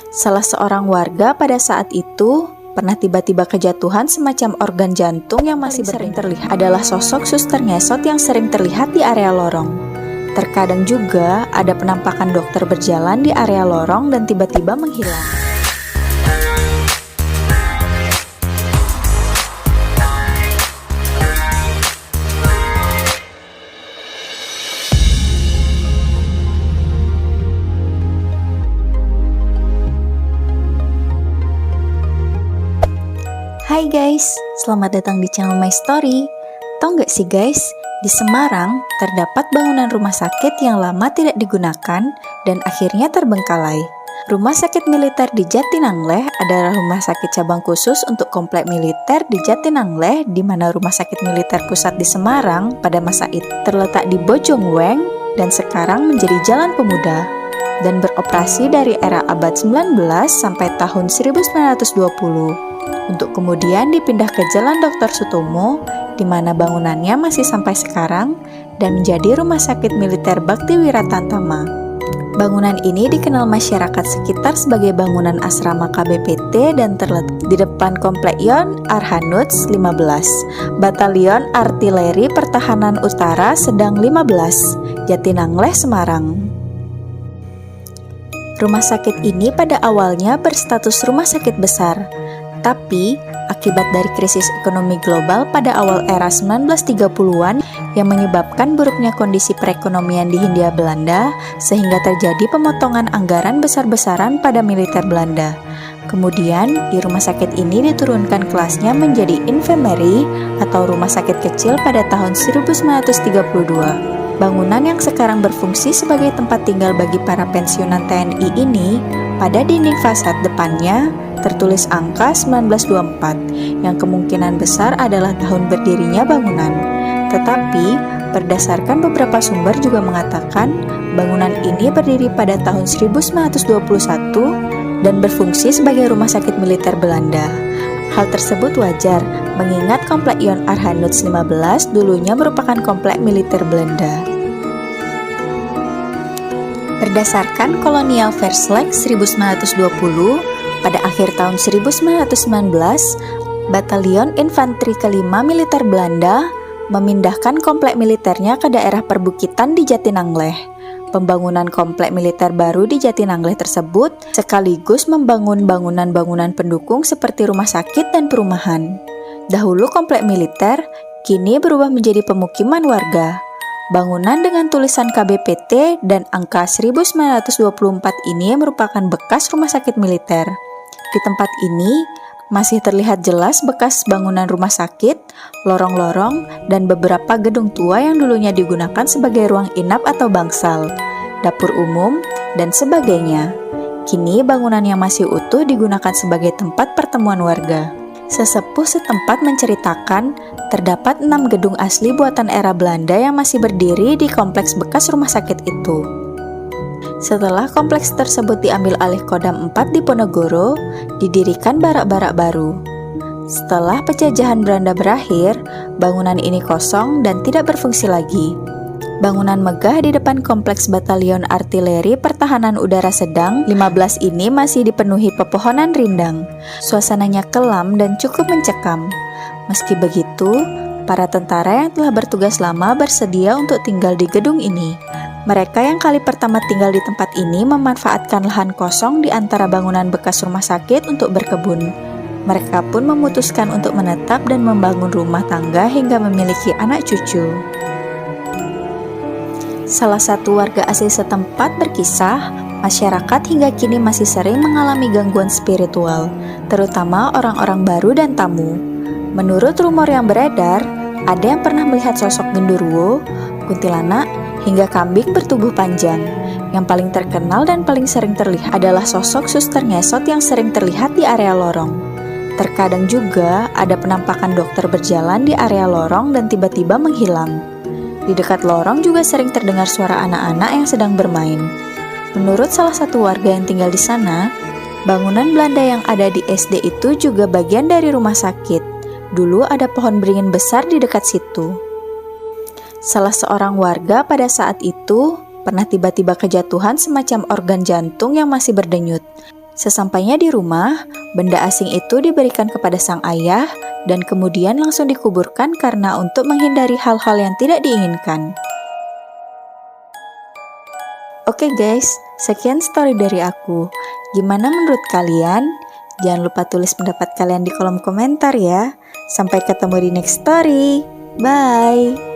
Salah seorang warga pada saat itu pernah tiba-tiba kejatuhan semacam organ jantung yang masih sering terlihat adalah sosok suster ngesot yang sering terlihat di area lorong. Terkadang juga ada penampakan dokter berjalan di area lorong dan tiba-tiba menghilang. Hai guys, selamat datang di channel My Story. Tahu nggak sih guys, di Semarang terdapat bangunan rumah sakit yang lama tidak digunakan dan akhirnya terbengkalai. Rumah sakit militer di Jatinanggleh adalah rumah sakit cabang khusus untuk komplek militer di Jatinanggleh, di mana rumah sakit militer pusat di Semarang pada masa itu terletak di Bojongweng dan sekarang menjadi Jalan Pemuda dan beroperasi dari era abad 19 sampai tahun 1920. Untuk kemudian dipindah ke Jalan Dr. Sutomo, di mana bangunannya masih sampai sekarang dan menjadi Rumah Sakit Militer Bakti Wiratantama. Bangunan ini dikenal masyarakat sekitar sebagai bangunan asrama KBPT dan terletak di depan Komplek Yon Arhanuts 15, Batalion Artileri Pertahanan Utara Sedang 15, Jatinanggleh, Semarang. Rumah sakit ini pada awalnya berstatus rumah sakit besar. Tapi, akibat dari krisis ekonomi global pada awal era 1930-an yang menyebabkan buruknya kondisi perekonomian di Hindia Belanda, sehingga terjadi pemotongan anggaran besar-besaran pada militer Belanda. Kemudian, di rumah sakit ini diturunkan kelasnya menjadi infirmary atau rumah sakit kecil pada tahun 1932. Bangunan yang sekarang berfungsi sebagai tempat tinggal bagi para pensiunan TNI ini, pada dinding fasad depannya tertulis angka 1924 yang kemungkinan besar adalah tahun berdirinya bangunan. Tetapi, berdasarkan beberapa sumber juga mengatakan bangunan ini berdiri pada tahun 1921 dan berfungsi sebagai rumah sakit militer Belanda. Hal tersebut wajar mengingat Komplek Yon Arhanuts 15 dulunya merupakan komplek militer Belanda. Berdasarkan Kolonial Verslag 1920, pada akhir tahun 1919, Batalion Infanteri ke-5 Militer Belanda memindahkan komplek militernya ke daerah perbukitan di Jatinanggleh. Pembangunan komplek militer baru di Jatinanggleh tersebut sekaligus membangun bangunan-bangunan pendukung seperti rumah sakit dan perumahan. Dahulu komplek militer, kini berubah menjadi pemukiman warga. Bangunan dengan tulisan KBPT dan angka 1924 ini merupakan bekas rumah sakit militer. Di tempat ini masih terlihat jelas bekas bangunan rumah sakit, lorong-lorong, dan beberapa gedung tua yang dulunya digunakan sebagai ruang inap atau bangsal, dapur umum, dan sebagainya. Kini bangunan yang masih utuh digunakan sebagai tempat pertemuan warga. Sesepuh setempat menceritakan terdapat 6 gedung asli buatan era Belanda yang masih berdiri di kompleks bekas rumah sakit itu. Setelah kompleks tersebut diambil alih Kodam 4 di Ponorogo, didirikan barak-barak baru. Setelah penjajahan Belanda berakhir, bangunan ini kosong dan tidak berfungsi lagi. Bangunan megah di depan kompleks Batalion Artileri Pertahanan Udara Sedang 15 ini masih dipenuhi pepohonan rindang. Suasananya kelam dan cukup mencekam. Meski begitu, para tentara yang telah bertugas lama bersedia untuk tinggal di gedung ini. Mereka yang kali pertama tinggal di tempat ini memanfaatkan lahan kosong di antara bangunan bekas rumah sakit untuk berkebun. Mereka pun memutuskan untuk menetap dan membangun rumah tangga hingga memiliki anak cucu. Salah satu warga asli setempat berkisah, masyarakat hingga kini masih sering mengalami gangguan spiritual, terutama orang-orang baru dan tamu. Menurut rumor yang beredar, ada yang pernah melihat sosok genderuwo, kuntilanak, hingga kambing bertubuh panjang. Yang paling terkenal dan paling sering terlihat adalah sosok suster ngesot yang sering terlihat di area lorong. Terkadang juga ada penampakan dokter berjalan di area lorong dan tiba-tiba menghilang. Di dekat lorong juga sering terdengar suara anak-anak yang sedang bermain. Menurut salah satu warga yang tinggal di sana, bangunan Belanda yang ada di SD itu juga bagian dari rumah sakit. Dulu ada pohon beringin besar di dekat situ. Salah seorang warga pada saat itu pernah tiba-tiba kejatuhan semacam organ jantung yang masih berdenyut. Sesampainya di rumah, benda asing itu diberikan kepada sang ayah dan kemudian langsung dikuburkan karena untuk menghindari hal-hal yang tidak diinginkan. Oke guys, sekian story dari aku. Gimana menurut kalian? Jangan lupa tulis pendapat kalian di kolom komentar ya. Sampai ketemu di next story. Bye!